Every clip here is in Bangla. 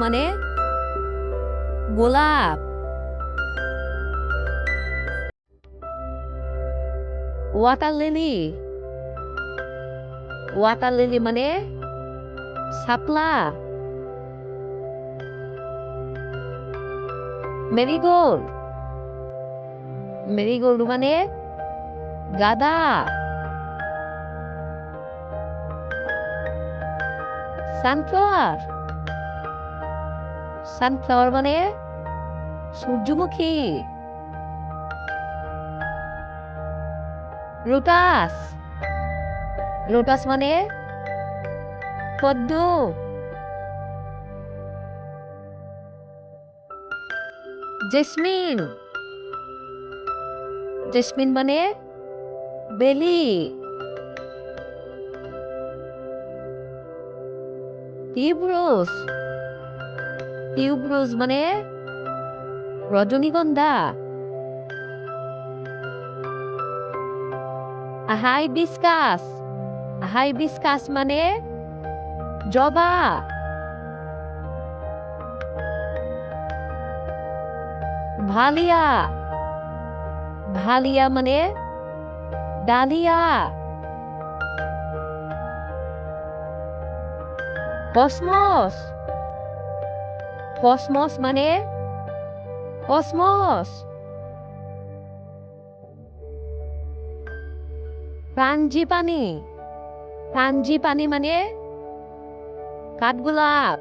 মানে গোলাপ। ওয়াটার লিলি, ওয়াটার লিলি মানে শাপলা। মেরিগোল্ড, মেরিগোল্ড মানে গাঁদা। সানফ্লাওয়ার, সানফ্লাওয়ার মানে সূর্যমুখী। লোটাস, লোটাস মানে পদ্ম। জেসমিন, জেসমিন মানে বেলি। টিউবরোজ, টিউবরোজ মানে রজনীগন্ধা। হাইবিস্কাস, হাইবিস্কাস মানে জবা। ভালিয়া, ভালিয়া মানে ডালিয়া। কসমস, কসমস মানে কসমস। ফ্রাঞ্জিপানি, ফ্রাঞ্জিপানি মানে কাঠগোলাপ।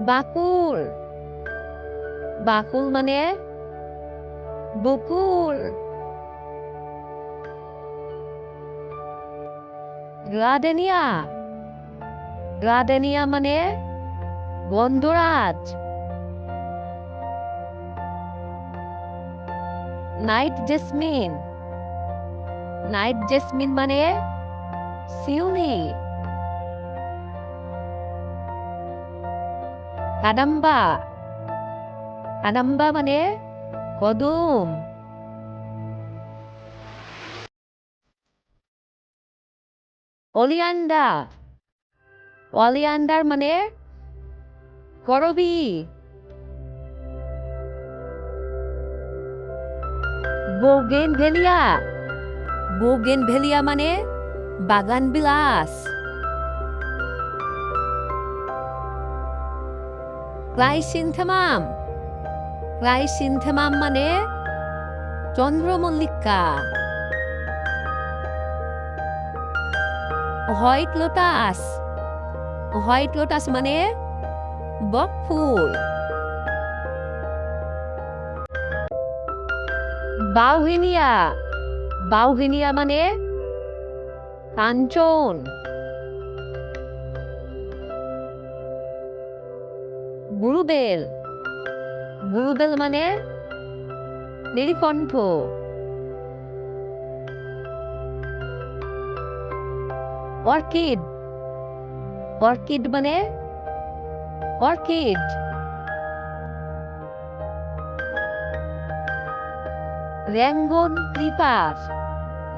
বাকুল, বাকুল মানে বকুল। গ্রাডেনিয়া, গ্রাডেনিয়া মানে গন্ধরাজ। নাইট জেসমিন, নাইট জেসমিন মানে শিউলি। কাদাম্বা, কাদাম্বা মানে কদম। অলিয়ান্ডার, অলিয়ান্ডার মানে করবী। বোগেনভেলিয়া, বোগেনভেলিয়া মানে বাগান বিলাস। ক্রাইসিন্থেমাম, ক্রাইসিন্থেমাম মানে চন্দ্রমল্লিকা। হোয়াইট লোটাস, হোয়াইট লোটাস মানে বকফুল। বাউহিনিয়া, বাউহিনিয়া মানে কাঞ্চন। ব্লুবেল, ব্লুবেল মানে নীলকণ্ঠ। অর্কিড, অর্কিড মানে অর্কিড। র্যাঙ্গন ক্রিপার,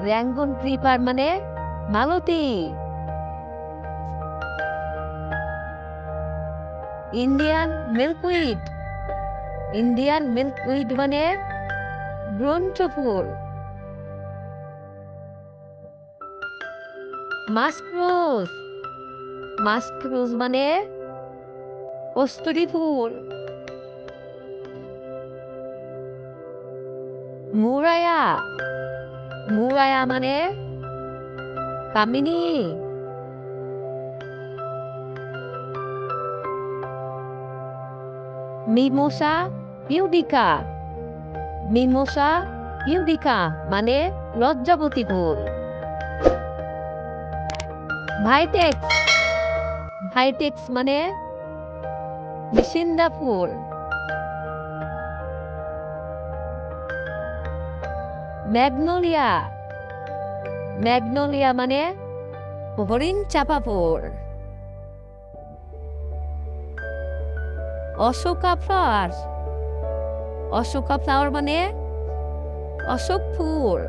র্যাঙ্গন ক্রিপার মানে মালতী। ইন্ডিয়ান মিল্কউইড, ইন্ডিয়ান মিল্কউইড মানে ব্রঞ্চফুল। মাস্করোজ, মাস্করোজ মানে কস্তুরী ফুল। মুরায়া, মুরায়া মানে কামিনী। মিমোসা পিউডিকা, মিমোসা পিউডিকা মানে লজ্জাবতী ফুল। ভাইটেক্স, ভাইটেক্স মানে মিসিন্দা ফুল। ম্যাগনোলিয়া, ম্যাগনোলিয়া মানে হরিণ চাপা ফুল। অশোকা ফ্লাওয়ার, অশোকা ফ্লাওয়ার মানে অশোক ফুল।